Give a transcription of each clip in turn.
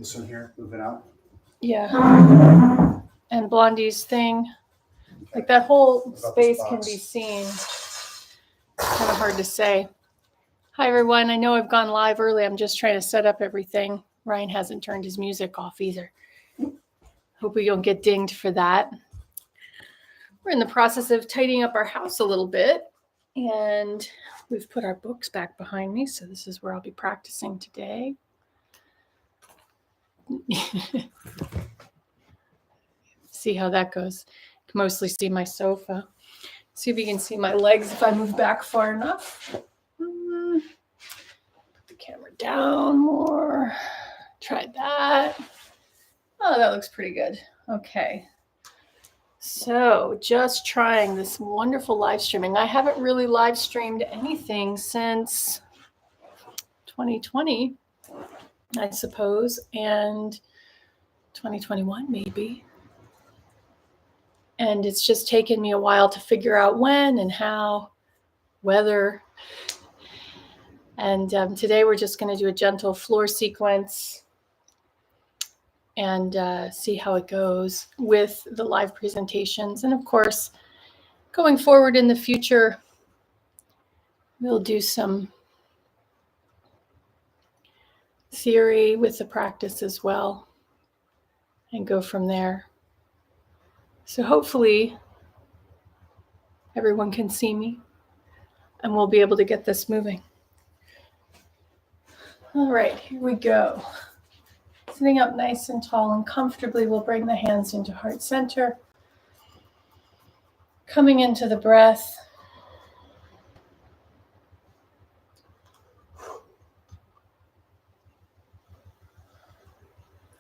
This one here, moving out. Yeah. And Blondie's thing. Like that whole space can be seen. It's kind of hard to say. Hi, everyone. I know I've gone live early. I'm just trying to set up everything. Ryan hasn't turned his music off either. Hope we don't get dinged for that. We're in the process of tidying up our house a little bit. And we've put our books back behind me. So this is where I'll be practicing today. See how that goes. You can mostly see my sofa. See if you can see my legs if I move back far enough. Put the camera down more. Try that. Oh, that looks pretty good. Okay. So just trying this wonderful live streaming. I haven't really live streamed anything since 2020, I suppose, and 2021 maybe. And it's just taken me a while to figure out when and how, whether. And today we're just going to do a gentle floor sequence and see how it goes with the live presentations. And of course, going forward in the future, we'll do some theory with the practice as well and go from there. So hopefully everyone can see me and we'll be able to get this moving. All right, here we go. Sitting up nice and tall and comfortably, we'll bring the hands into heart center. Coming into the breath.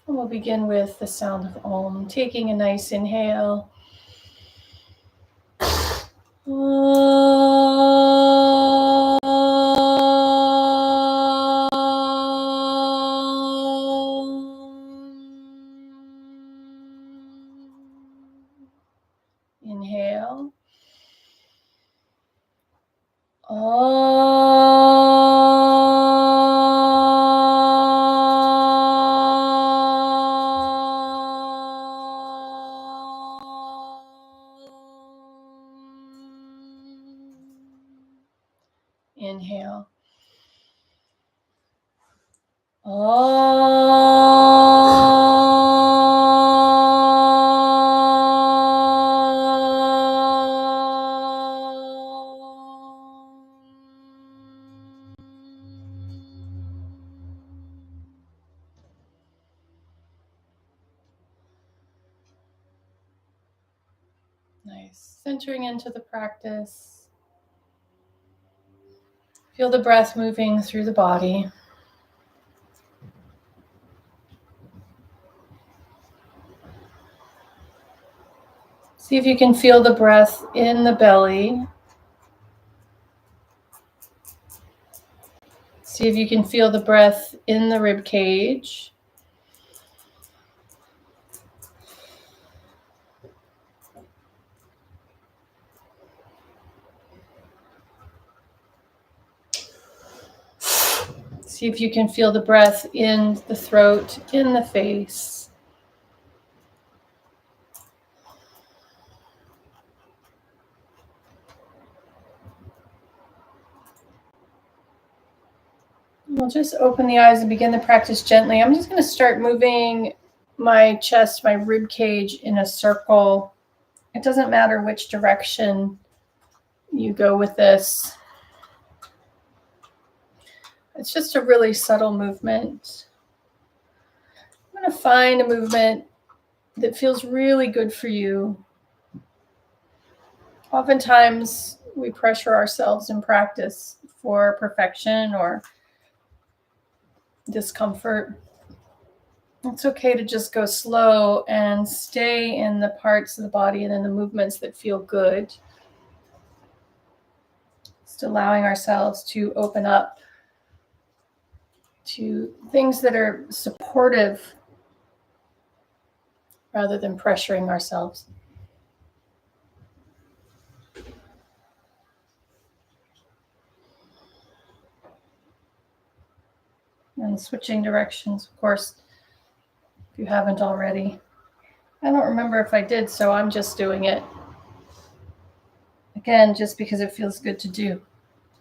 And we'll begin with the sound of Om, taking a nice inhale. Inhale. Inhale. Nice. Centering into the practice. Feel the breath moving through the body. See if you can feel the breath in the belly. See if you can feel the breath in the rib cage. See if you can feel the breath in the throat, in the face. We'll just open the eyes and begin the practice gently. I'm just going to start moving my chest, my rib cage in a circle. It doesn't matter which direction you go with this. It's just a really subtle movement. I'm going to find a movement that feels really good for you. Oftentimes, we pressure ourselves in practice for perfection or discomfort. It's okay to just go slow and stay in the parts of the body and in the movements that feel good. Just allowing ourselves to open up to things that are supportive rather than pressuring ourselves. And switching directions, of course, if you haven't already. I don't remember if I did, so I'm just doing it. Again, just because it feels good to do,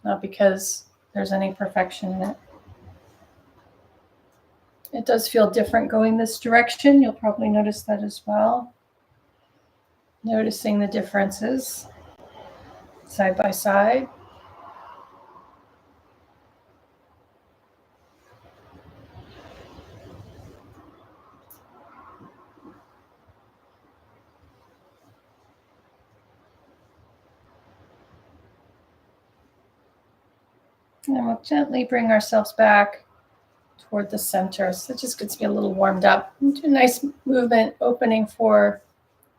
not because there's any perfection in it. It does feel different going this direction. You'll probably notice that as well. Noticing the differences side by side. And then we'll gently bring ourselves back toward the center. So it just gets me a little warmed up. And do a nice movement opening for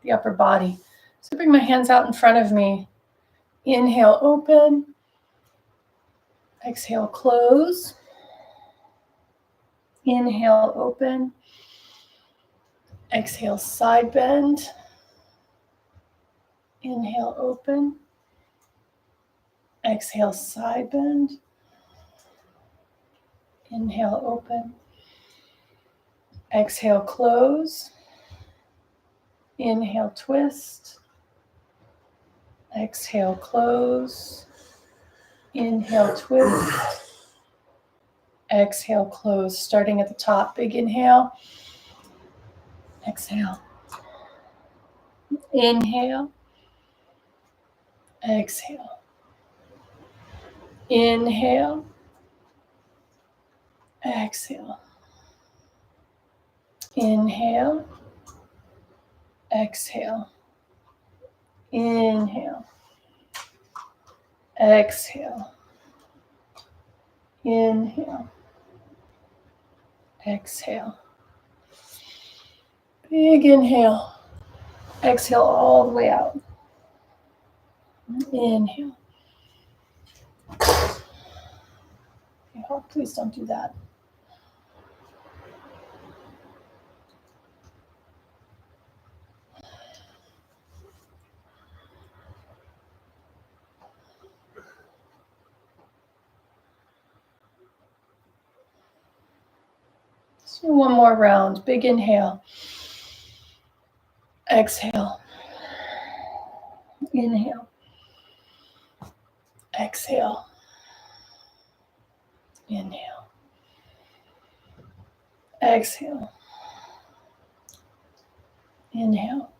the upper body. So bring my hands out in front of me. Inhale, open. Exhale, close. Inhale, open. Exhale, side bend. Inhale, open. Exhale, side bend. Inhale, open. Exhale, close. Inhale, twist. Exhale, close. Inhale, twist. Exhale, close. Starting at the top, big inhale. Exhale. Inhale. Exhale. Inhale. Exhale. Inhale. Exhale. Inhale. Exhale. Inhale. Exhale. Big inhale. Exhale all the way out. Inhale. Oh, please don't do that. So one more round. Big inhale. Exhale. Inhale. Exhale. Inhale. Exhale. Inhale.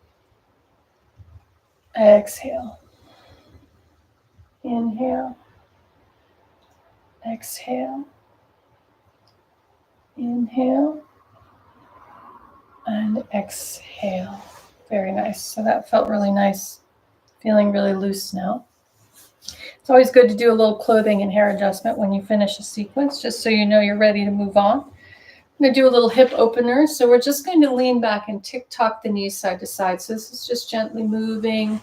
Exhale. Inhale. Exhale. Inhale. And exhale. Very nice. So that felt really nice. Feeling really loose now. It's always good to do a little clothing and hair adjustment when you finish a sequence, just so you know you're ready to move on. I'm going to do a little hip opener. So we're just going to lean back and tick-tock the knees side to side. So this is just gently moving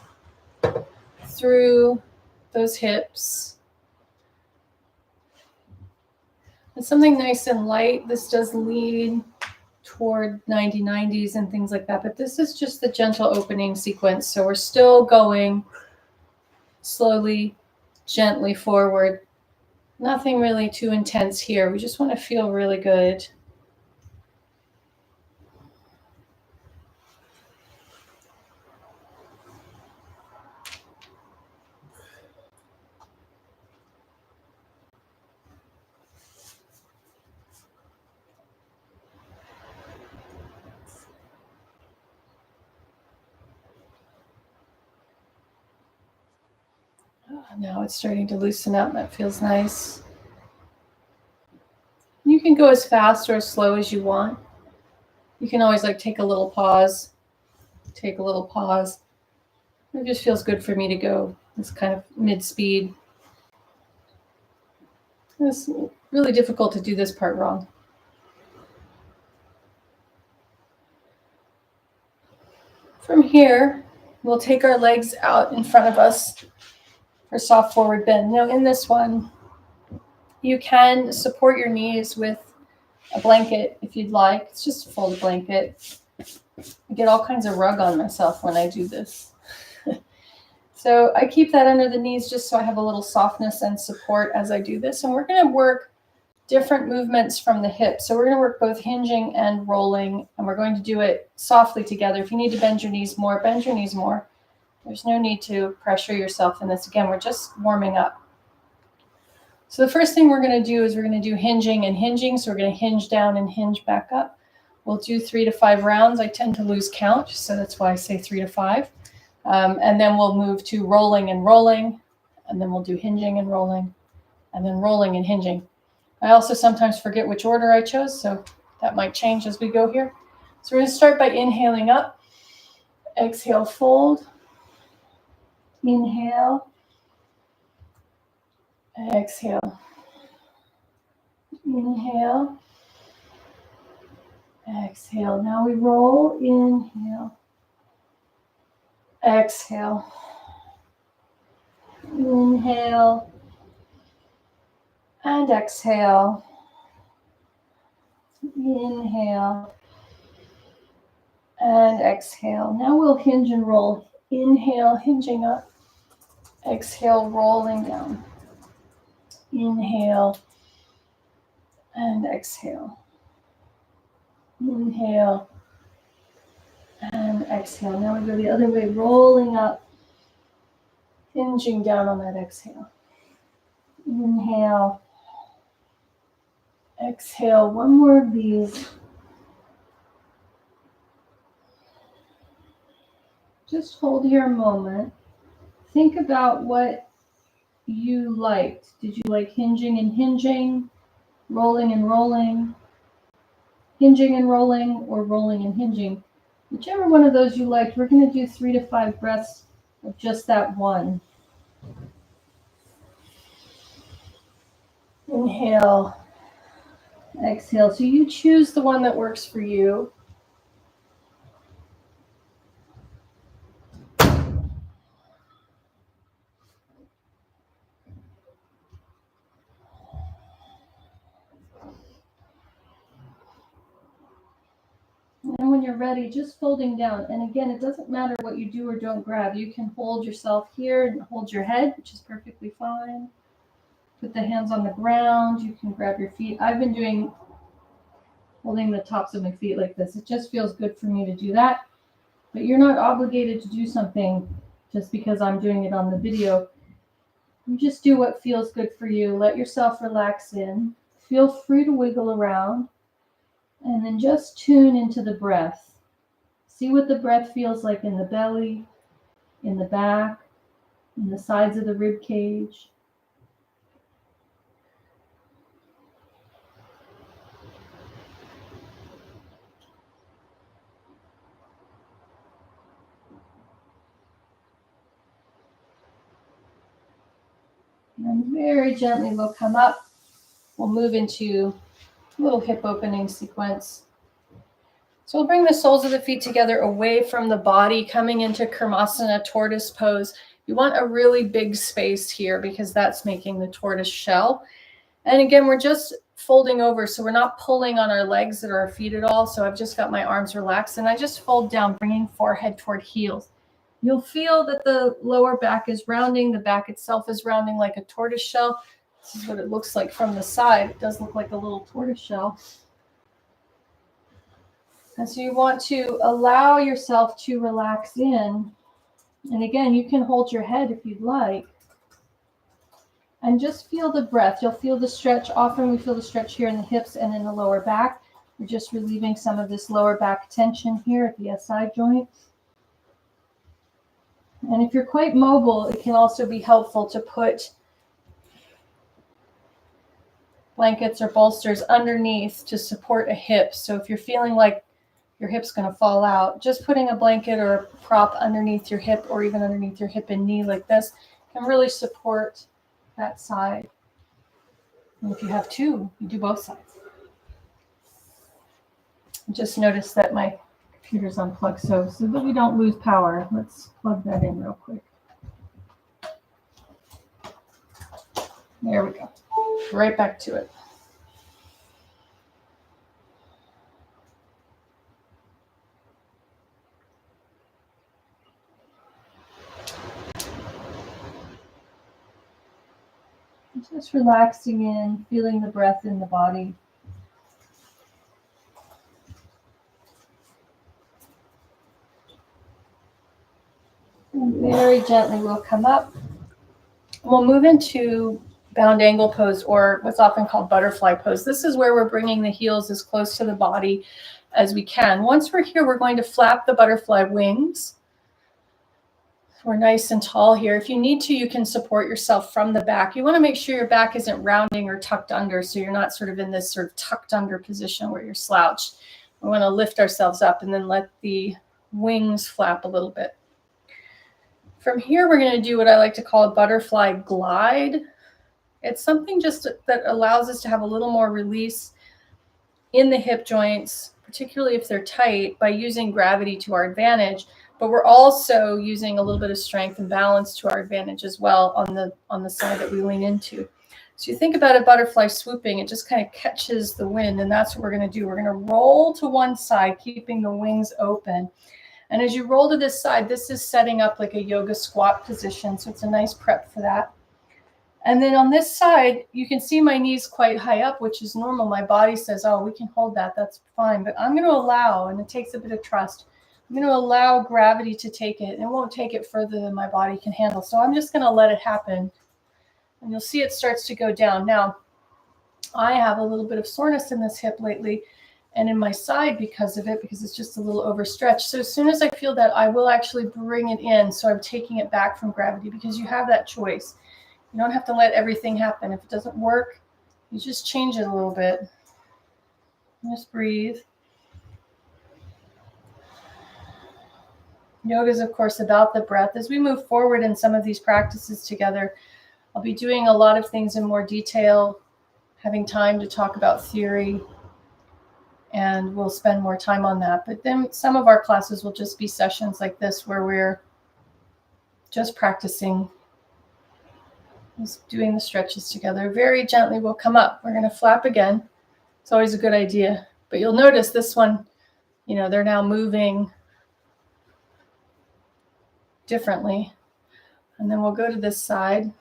through those hips. And something nice and light. This does lead toward 90-90s and things like that, but this is just the gentle opening sequence. So we're still going slowly, gently forward. Nothing really too intense here. We just want to feel really good. Now it's starting to loosen up. That feels nice. You can go as fast or as slow as you want. You can always take a little pause. Take a little pause. It just feels good for me to go. It's kind of mid-speed. It's really difficult to do this part wrong. From here, we'll take our legs out in front of us for soft forward bend. Now in this one, you can support your knees with a blanket if you'd like. It's just a folded blanket. I get all kinds of rug on myself when I do this. So I keep that under the knees just so I have a little softness and support as I do this. And we're going to work different movements from the hips. So we're going to work both hinging and rolling, and we're going to do it softly together. If you need to bend your knees more, bend your knees more. There's no need to pressure yourself in this. Again, we're just warming up. So the first thing we're going to do is we're going to do hinging and hinging. So we're going to hinge down and hinge back up. We'll do 3 to 5 rounds. I tend to lose count, so that's why I say 3 to 5. And then we'll move to rolling and rolling, and then we'll do hinging and rolling, and then rolling and hinging. I also sometimes forget which order I chose, so that might change as we go here. So we're going to start by inhaling up. Exhale, fold. Inhale. Exhale. Inhale. Exhale. Now we roll. Inhale. Exhale. Inhale. And exhale. Inhale. And exhale. Now we'll hinge and roll. Inhale, hinging up. Exhale, rolling down. Inhale. And exhale. Inhale. And exhale. Now we go the other way, rolling up. Hinging down on that exhale. Inhale. Exhale. One more of these. Just hold here a moment. Think about what you liked. Did you like hinging and hinging, rolling and rolling, hinging and rolling, or rolling and hinging? Whichever one of those you liked, we're going to do 3 to 5 breaths of just that one. Inhale, exhale. So you choose the one that works for you. And when you're ready, just folding down. And again, it doesn't matter what you do or don't grab. You can hold yourself here and hold your head, which is perfectly fine. Put the hands on the ground. You can grab your feet. I've been holding the tops of my feet like this. It just feels good for me to do that. But you're not obligated to do something just because I'm doing it on the video. You just do what feels good for you. Let yourself relax in. Feel free to wiggle around. And then just tune into the breath. See what the breath feels like in the belly, in the back, in the sides of the rib cage. And very gently we'll come up. We'll move into a little hip opening sequence. So we'll bring the soles of the feet together away from the body, coming into Karmasana, tortoise pose. You want a really big space here because that's making the tortoise shell. And again, we're just folding over, so we're not pulling on our legs or our feet at all. So I've just got my arms relaxed, and I just fold down, bringing forehead toward heels. You'll feel that the lower back is rounding. The back itself is rounding like a tortoise shell. This is what it looks like from the side. It does look like a little tortoise shell. And so you want to allow yourself to relax in. And again, you can hold your head if you'd like. And just feel the breath. You'll feel the stretch. Often we feel the stretch here in the hips and in the lower back. We're just relieving some of this lower back tension here at the SI joint. And if you're quite mobile, it can also be helpful to put blankets or bolsters underneath to support a hip. So if you're feeling like your hip's going to fall out, just putting a blanket or a prop underneath your hip or even underneath your hip and knee like this can really support that side. And if you have two, you do both sides. Just notice that my computer's unplugged, so that we don't lose power, let's plug that in real quick. There we go. Right back to it. Just relaxing in, feeling the breath in the body. And very gently we'll come up. We'll move into bound angle pose, or what's often called butterfly pose. This is where we're bringing the heels as close to the body as we can. Once we're here, we're going to flap the butterfly wings. We're nice and tall here. If you need to, you can support yourself from the back. You want to make sure your back isn't rounding or tucked under, so you're not sort of in this sort of tucked under position where you're slouched. We want to lift ourselves up and then let the wings flap a little bit. From here, we're going to do what I like to call a butterfly glide. It's something just that allows us to have a little more release in the hip joints, particularly if they're tight, by using gravity to our advantage. But we're also using a little bit of strength and balance to our advantage as well on the side that we lean into. So you think about a butterfly swooping, it just kind of catches the wind, and that's what we're going to do. We're going to roll to one side, keeping the wings open. And as you roll to this side, this is setting up like a yoga squat position. So it's a nice prep for that. And then on this side, you can see my knees quite high up, which is normal. My body says, oh, we can hold that. That's fine. But I'm going to allow, and it takes a bit of trust, I'm going to allow gravity to take it. And it won't take it further than my body can handle. So I'm just going to let it happen. And you'll see it starts to go down. Now, I have a little bit of soreness in this hip lately and in my side because of it, because it's just a little overstretched. So as soon as I feel that, I will actually bring it in. So I'm taking it back from gravity, because you have that choice. You don't have to let everything happen. If it doesn't work, you just change it a little bit. Just breathe. Yoga is, of course, about the breath. As we move forward in some of these practices together, I'll be doing a lot of things in more detail, having time to talk about theory, and we'll spend more time on that. But then some of our classes will just be sessions like this, where we're just practicing, just doing the stretches together. Very gently we'll come up. We're going to flap again. It's always a good idea. But you'll notice this one, they're now moving differently. And then we'll go to this side.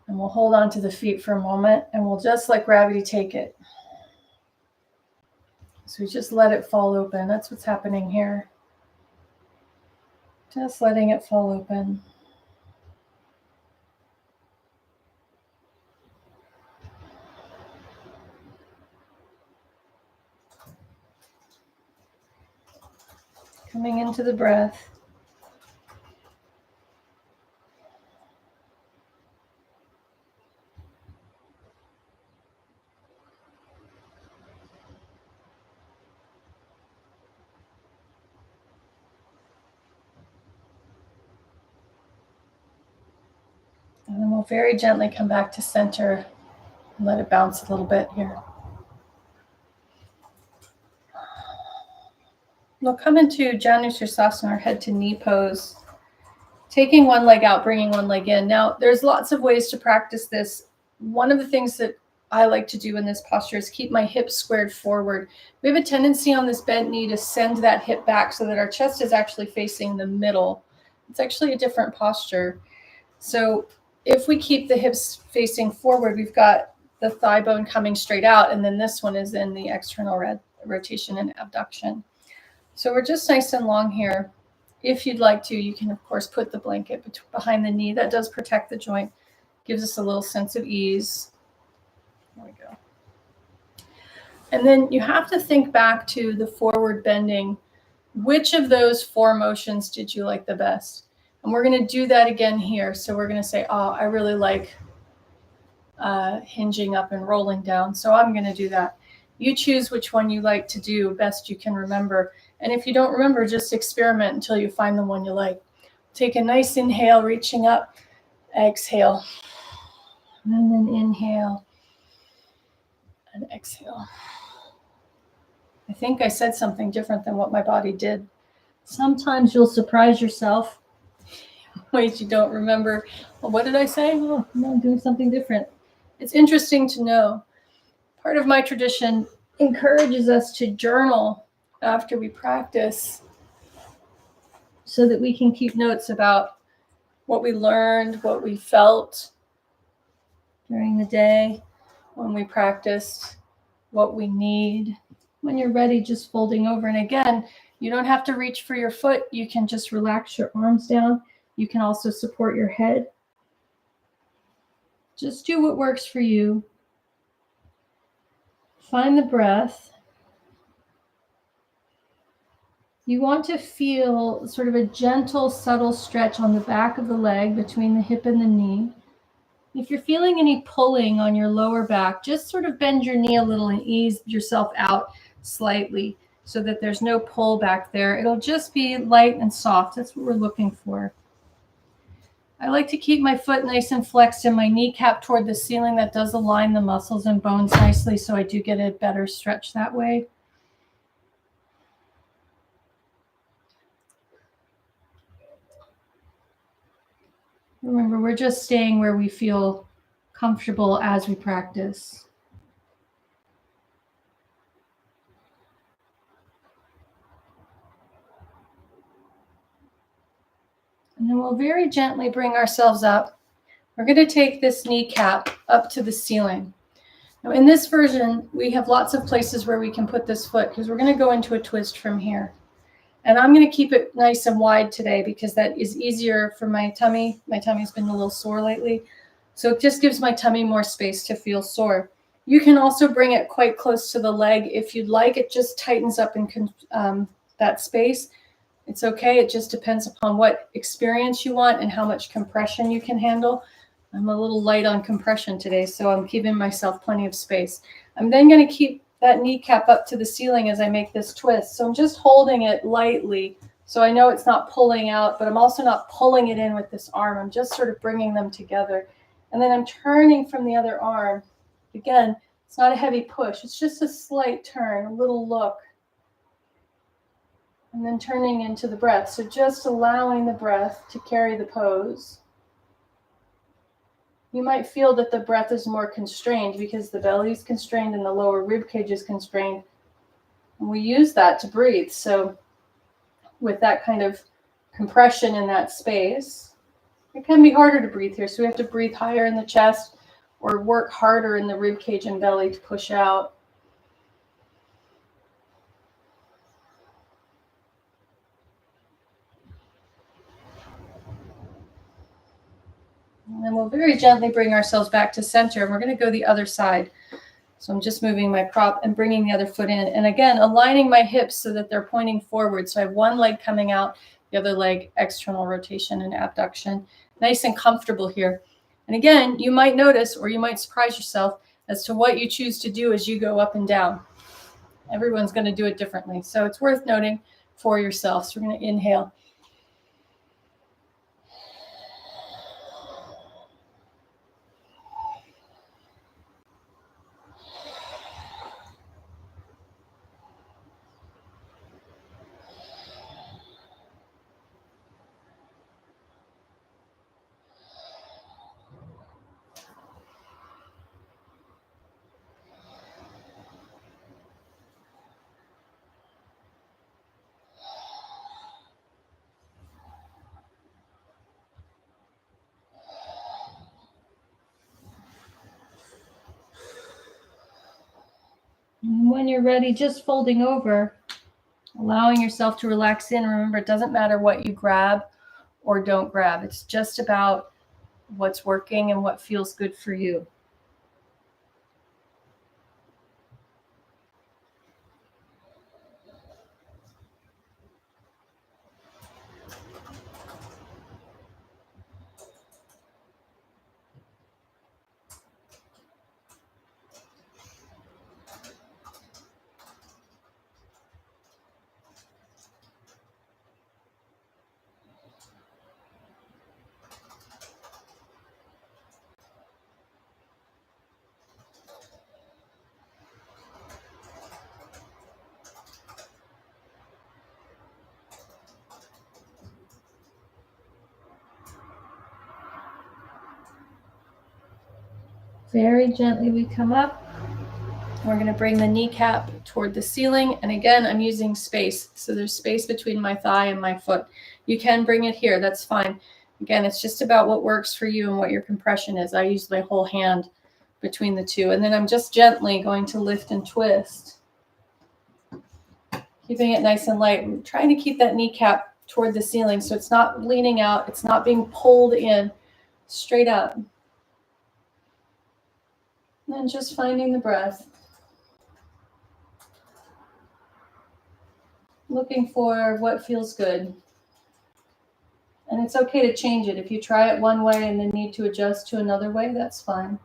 And we'll hold on to the feet for a moment, and we'll just let gravity take it. So we just let it fall open. That's what's happening here. Just letting it fall open. Coming into the breath. And then we'll very gently come back to center and let it bounce a little bit here. We'll come into Janu Sirsasana, or head to knee pose, taking one leg out, bringing one leg in. Now, there's lots of ways to practice this. One of the things that I like to do in this posture is keep my hips squared forward. We have a tendency on this bent knee to send that hip back so that our chest is actually facing the middle. It's actually a different posture. So if we keep the hips facing forward, we've got the thigh bone coming straight out, and then this one is in the external rotation and abduction. So we're just nice and long here. If you'd like to, you can, of course, put the blanket behind the knee. That does protect the joint, gives us a little sense of ease. There we go. And then you have to think back to the forward bending. Which of those four motions did you like the best? And we're going to do that again here. So we're going to say, oh, I really like hinging up and rolling down. So I'm going to do that. You choose which one you like to do best you can remember. And if you don't remember, just experiment until you find the one you like. Take a nice inhale, reaching up, exhale, and then inhale and exhale. I think I said something different than what my body did. Sometimes you'll surprise yourself in ways you don't remember. Well, what did I say? Oh, no, I'm doing something different. It's interesting to know. Part of my tradition encourages us to journal after we practice so that we can keep notes about what we learned, what we felt during the day when we practiced, what we need. When you're ready, just folding over. And again, you don't have to reach for your foot. You can just relax your arms down. You can also support your head. Just do what works for you. Find the breath. You want to feel sort of a gentle, subtle stretch on the back of the leg between the hip and the knee. If you're feeling any pulling on your lower back, just sort of bend your knee a little and ease yourself out slightly so that there's no pull back there. It'll just be light and soft. That's what we're looking for. I like to keep my foot nice and flexed and my kneecap toward the ceiling. That does align the muscles and bones nicely, so I do get a better stretch that way. Remember, we're just staying where we feel comfortable as we practice. And then we'll very gently bring ourselves up. We're going to take this kneecap up to the ceiling. Now, in this version, we have lots of places where we can put this foot because we're going to go into a twist from here. And I'm going to keep it nice and wide today because that is easier for my tummy. My tummy's been a little sore lately. So it just gives my tummy more space to feel sore. You can also bring it quite close to the leg if you'd like. It just tightens up in that space. It's okay. It just depends upon what experience you want and how much compression you can handle. I'm a little light on compression today, so I'm keeping myself plenty of space. I'm then going to keep that kneecap up to the ceiling as I make this twist. So I'm just holding it lightly so I know it's not pulling out, but I'm also not pulling it in with this arm. I'm just sort of bringing them together. And then I'm turning from the other arm. Again, it's not a heavy push. It's just a slight turn, a little look. And then turning into the breath. So just allowing the breath to carry the pose. You might feel that the breath is more constrained because the belly is constrained and the lower rib cage is constrained. And we use that to breathe. So with that kind of compression in that space, it can be harder to breathe here. So we have to breathe higher in the chest or work harder in the rib cage and belly to push out. And then we'll very gently bring ourselves back to center. And we're going to go the other side. So I'm just moving my prop and bringing the other foot in. And again, aligning my hips so that they're pointing forward. So I have one leg coming out, the other leg external rotation and abduction. Nice and comfortable here. And again, you might notice or you might surprise yourself as to what you choose to do as you go up and down. Everyone's going to do it differently. So it's worth noting for yourself. So we're going to inhale. And when you're ready, just folding over, allowing yourself to relax in. Remember, it doesn't matter what you grab or don't grab. It's just about what's working and what feels good for you. Very gently we come up. We're going to bring the kneecap toward the ceiling. And again, I'm using space. So there's space between my thigh and my foot. You can bring it here. That's fine. Again, it's just about what works for you and what your compression is. I use my whole hand between the two. And then I'm just gently going to lift and twist, keeping it nice and light. I'm trying to keep that kneecap toward the ceiling so it's not leaning out. It's not being pulled in, straight up. And then just finding the breath. Looking for what feels good. And it's okay to change it. If you try it one way and then need to adjust to another way, that's fine.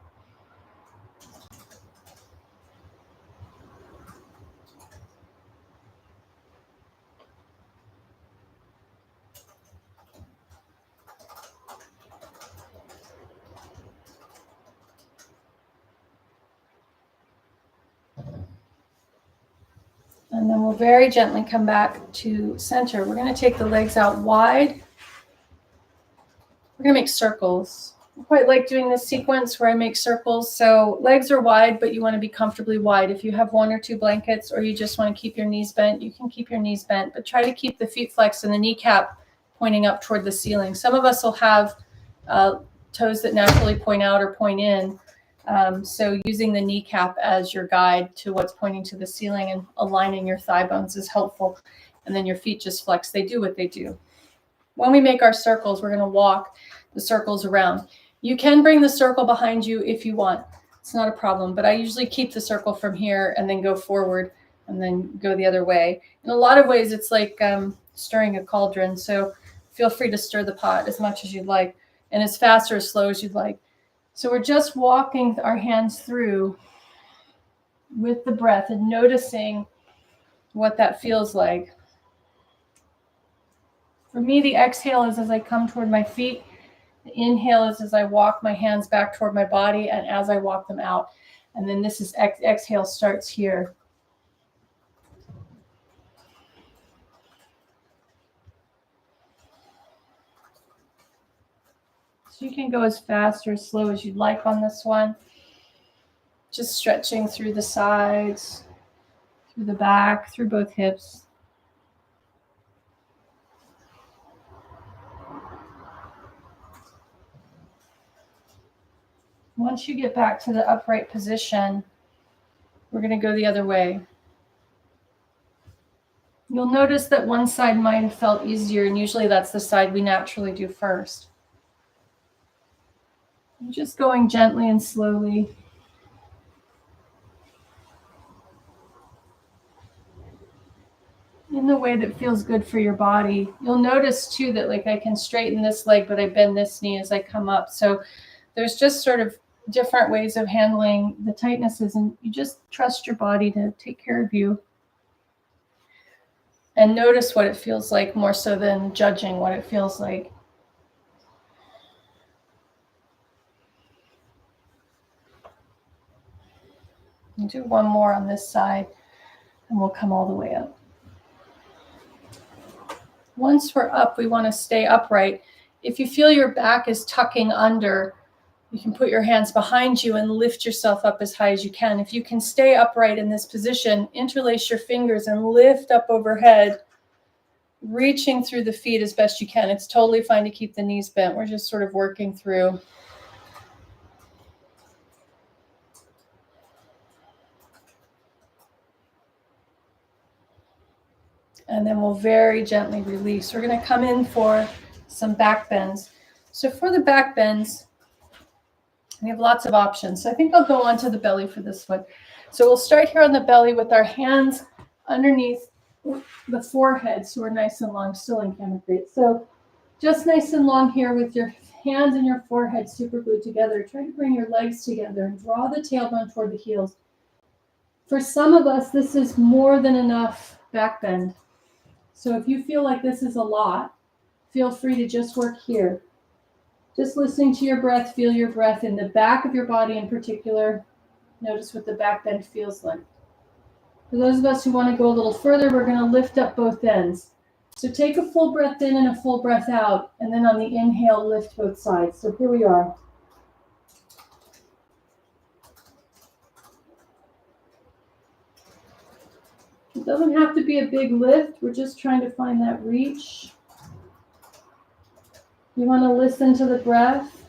And then we'll very gently come back to center. We're going to take the legs out wide. We're going to make circles. I quite like doing this sequence where I make circles. So legs are wide, but you want to be comfortably wide. If you have 1 or 2 blankets or you just want to keep your knees bent, you can keep your knees bent, but try to keep the feet flexed and the kneecap pointing up toward the ceiling. Some of us will have toes that naturally point out or point in. So using the kneecap as your guide to what's pointing to the ceiling and aligning your thigh bones is helpful. And then your feet just flex. They do what they do. When we make our circles, we're going to walk the circles around. You can bring the circle behind you if you want. It's not a problem, but I usually keep the circle from here and then go forward and then go the other way. In a lot of ways, it's like stirring a cauldron. So feel free to stir the pot as much as you'd like and as fast or as slow as you'd like. So we're just walking our hands through with the breath and noticing what that feels like. For me, the exhale is as I come toward my feet. The inhale is as I walk my hands back toward my body and as I walk them out. And then this is exhale starts here. So you can go as fast or as slow as you'd like on this one. Just stretching through the sides, through the back, through both hips. Once you get back to the upright position, we're going to go the other way. You'll notice that one side might have felt easier, and usually that's the side we naturally do first. Just going gently and slowly. In the way that feels good for your body. You'll notice too that like I can straighten this leg, but I bend this knee as I come up. So there's just sort of different ways of handling the tightnesses, and you just trust your body to take care of you. And notice what it feels like more so than judging what it feels like. And do one more on this side, and we'll come all the way up. Once we're up, we want to stay upright. If you feel your back is tucking under, you can put your hands behind you and lift yourself up as high as you can. If you can stay upright in this position, interlace your fingers and lift up overhead, reaching through the feet as best you can. It's totally fine to keep the knees bent. We're just sort of working through. And then we'll very gently release. We're going to come in for some back bends. So for the back bends, we have lots of options. So I think I'll go onto the belly for this one. So we'll start here on the belly with our hands underneath the forehead. So we're nice and long, still in camel crate. So just nice and long here with your hands and your forehead super glued together. Try to bring your legs together and draw the tailbone toward the heels. For some of us, this is more than enough back bend. So if you feel like this is a lot, feel free to just work here. Just listening to your breath, feel your breath in the back of your body in particular. Notice what the back bend feels like. For those of us who want to go a little further, we're going to lift up both ends. So take a full breath in and a full breath out, and then on the inhale, lift both sides. So here we are. It doesn't have to be a big lift. We're just trying to find that reach. You want to listen to the breath.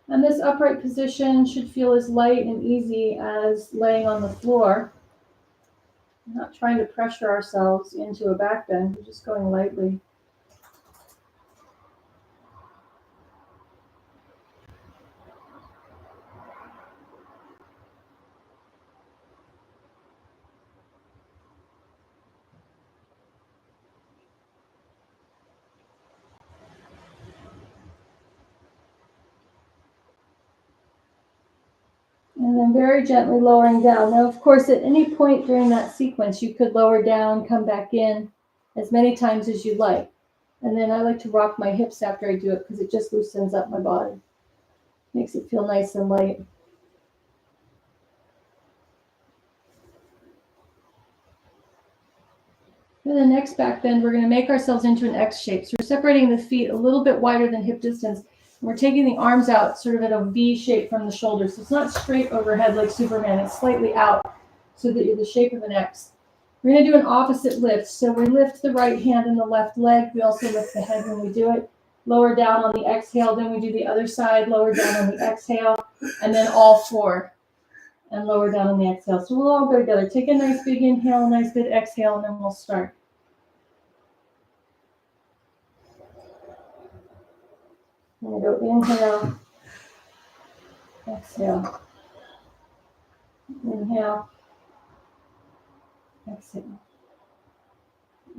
And this upright position should feel as light and easy as laying on the floor. We're not trying to pressure ourselves into a back bend, we're just going lightly. And then very gently lowering down. Now, of course, at any point during that sequence, you could lower down, come back in as many times as you like. And then I like to rock my hips after I do it because it just loosens up my body. Makes it feel nice and light. For the next back bend, we're going to make ourselves into an X shape. So we're separating the feet a little bit wider than hip distance. We're taking the arms out sort of at a V shape from the shoulders. So it's not straight overhead like Superman. It's slightly out so that you're the shape of an X. We're going to do an opposite lift. So we lift the right hand and the left leg. We also lift the head when we do it. Lower down on the exhale. Then we do the other side. Lower down on the exhale. And then all four. And lower down on the exhale. So we'll all go together. Take a nice big inhale, a nice big exhale, and then we'll start. I'm going to go inhale, exhale, inhale, exhale,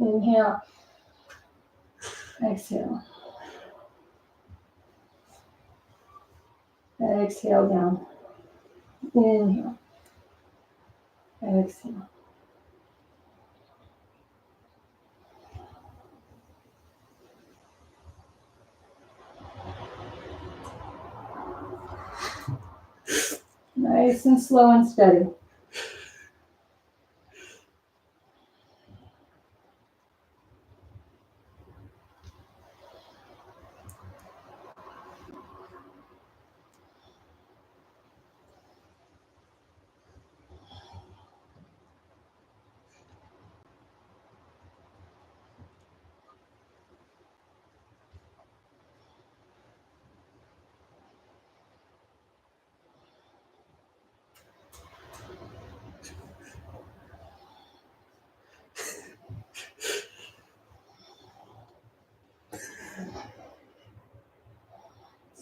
inhale, exhale, exhale down, inhale, exhale. Nice and slow and steady.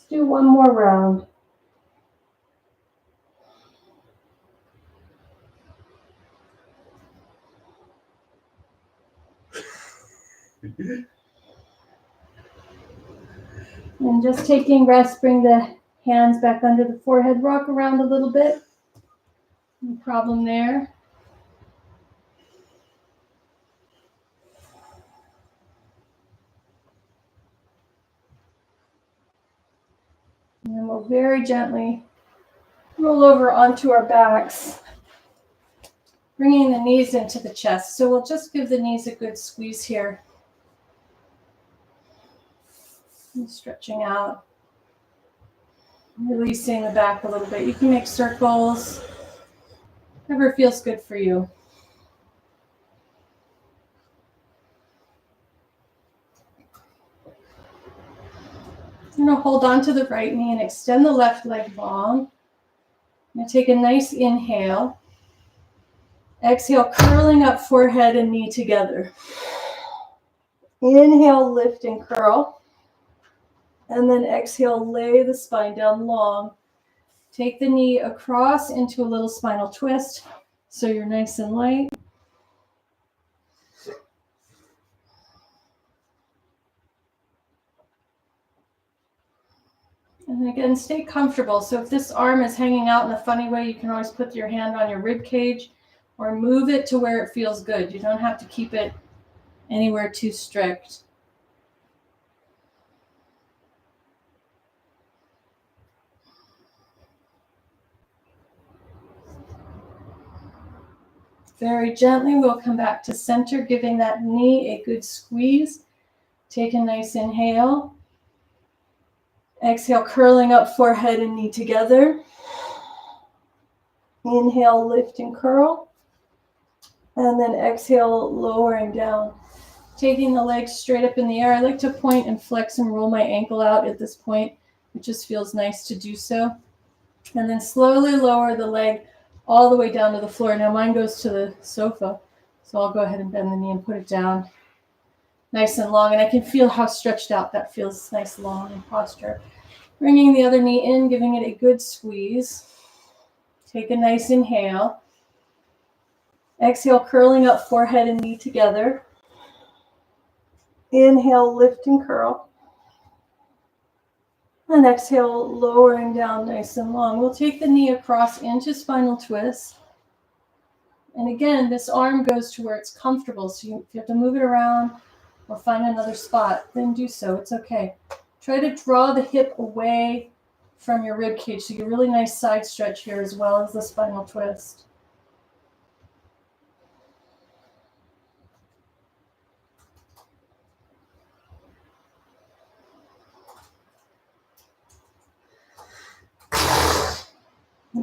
Let's do one more round. And just taking rest, bring the hands back under the forehead, rock around a little bit. No problem there. And then we'll very gently roll over onto our backs, bringing the knees into the chest. So we'll just give the knees a good squeeze here. And stretching out, releasing the back a little bit. You can make circles, whatever feels good for you. I'm going to hold on to the right knee and extend the left leg long. I'm going to take a nice inhale. Exhale, curling up forehead and knee together. Inhale, lift and curl. And then exhale, lay the spine down long. Take the knee across into a little spinal twist so you're nice and light. And again, stay comfortable. So if this arm is hanging out in a funny way, you can always put your hand on your rib cage or move it to where it feels good. You don't have to keep it anywhere too strict. Very gently, we'll come back to center, giving that knee a good squeeze. Take a nice inhale. Exhale, curling up forehead and knee together. Inhale, lift and curl. And then exhale, lowering down. Taking the legs straight up in the air. I like to point and flex and roll my ankle out at this point. It just feels nice to do so. And then slowly lower the leg all the way down to the floor. Now mine goes to the sofa, so I'll go ahead and bend the knee and put it down nice and long. And I can feel how stretched out that feels, nice long in posture. Bringing the other knee in, giving it a good squeeze. Take a nice inhale. Exhale, curling up forehead and knee together. Inhale, lift and curl. And exhale, lowering down nice and long. We'll take the knee across into spinal twist. And again, this arm goes to where it's comfortable. So if you have to move it around or find another spot, then do so. It's okay. Try to draw the hip away from your rib cage. So you get a really nice side stretch here as well as the spinal twist.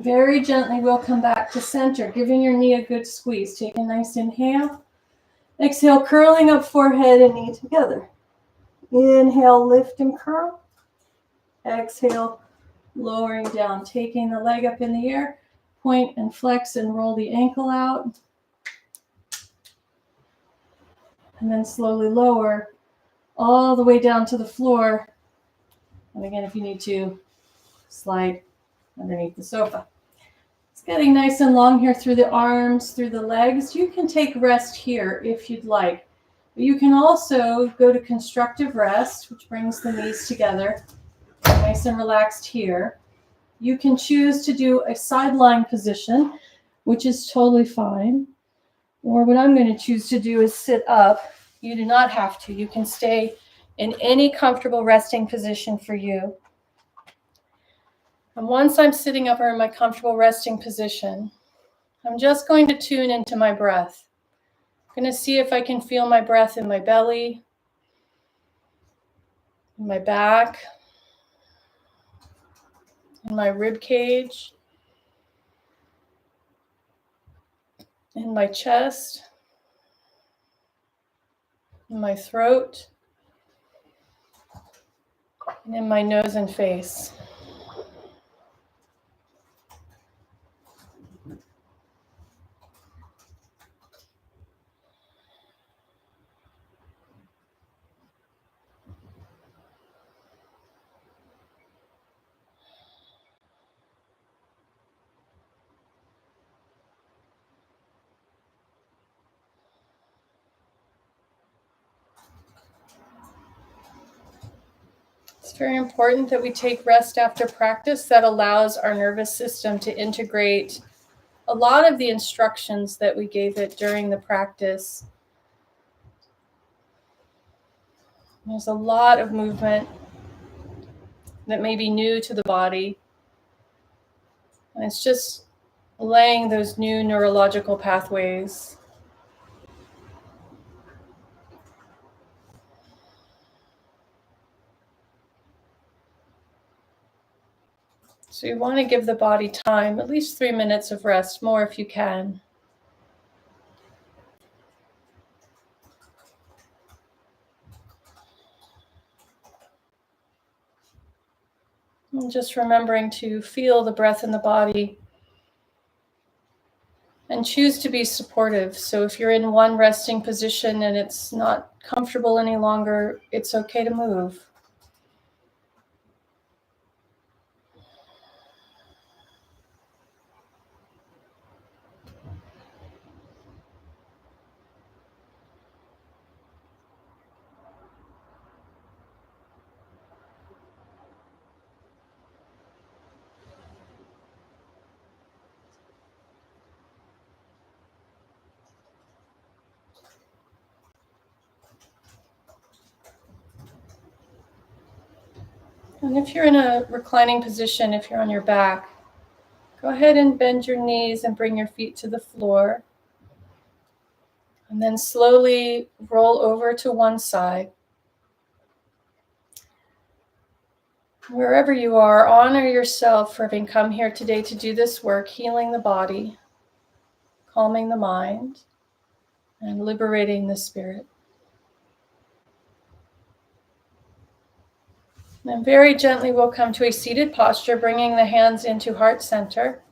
Very gently, we'll come back to center, giving your knee a good squeeze. Take a nice inhale. Exhale, curling up forehead and knee together. Inhale, lift and curl. Exhale, lowering down, taking the leg up in the air. Point and flex and roll the ankle out. And then slowly lower all the way down to the floor. And again, if you need to, slide underneath the sofa. It's getting nice and long here through the arms, through the legs. You can take rest here if you'd like. But you can also go to constructive rest, which brings the knees together, nice and relaxed here. You can choose to do a side lying position, which is totally fine. Or what I'm going to choose to do is sit up. You do not have to. You can stay in any comfortable resting position for you. And once I'm sitting up or in my comfortable resting position, I'm just going to tune into my breath. I'm going to see if I can feel my breath in my belly, in my back, in my rib cage, in my chest, in my throat, and in my nose and face. It's very important that we take rest after practice. That allows our nervous system to integrate a lot of the instructions that we gave it during the practice. There's a lot of movement that may be new to the body. And it's just laying those new neurological pathways. So you want to give the body time, at least 3 minutes of rest, more if you can. And just remembering to feel the breath in the body and choose to be supportive. So if you're in one resting position and it's not comfortable any longer, it's okay to move. And if you're in a reclining position, if you're on your back, go ahead and bend your knees and bring your feet to the floor. And then slowly roll over to one side. Wherever you are, honor yourself for having come here today to do this work, healing the body, calming the mind, and liberating the spirit. And very gently we'll come to a seated posture, bringing the hands into heart center.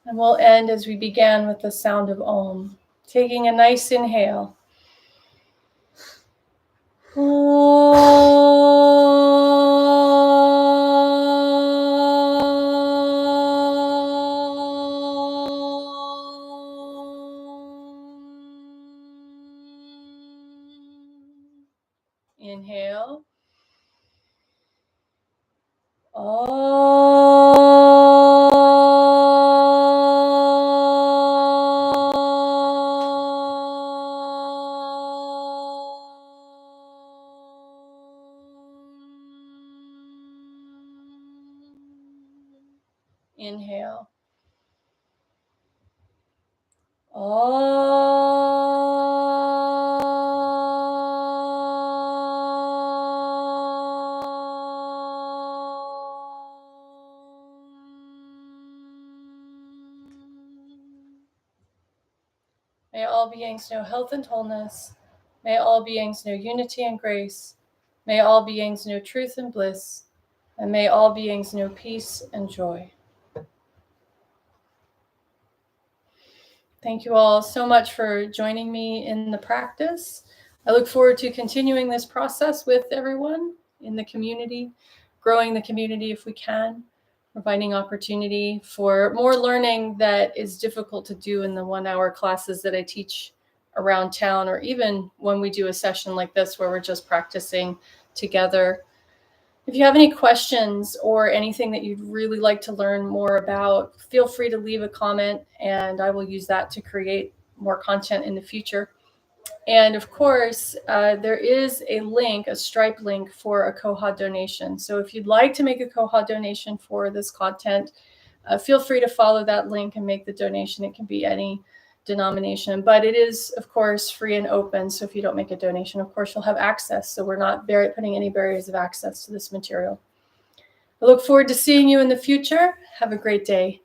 And we'll end as we began with the sound of Om. Taking a nice inhale. Inhale. Inhale. May all beings know health and wholeness. May all beings know unity and grace. May all beings know truth and bliss. And may all beings know peace and joy. Thank you all so much for joining me in the practice. I look forward to continuing this process with everyone in the community, growing the community if we can, providing opportunity for more learning that is difficult to do in the 1-hour classes that I teach around town, or even when we do a session like this where we're just practicing together. If you have any questions or anything that you'd really like to learn more about, feel free to leave a comment and I will use that to create more content in the future. And of course, there is a link, a Stripe link for a Koha donation. So if you'd like to make a Koha donation for this content, feel free to follow that link and make the donation. It can be any denomination, but it is, of course, free and open. So if you don't make a donation, of course, you'll have access. So we're not putting any barriers of access to this material. I look forward to seeing you in the future. Have a great day.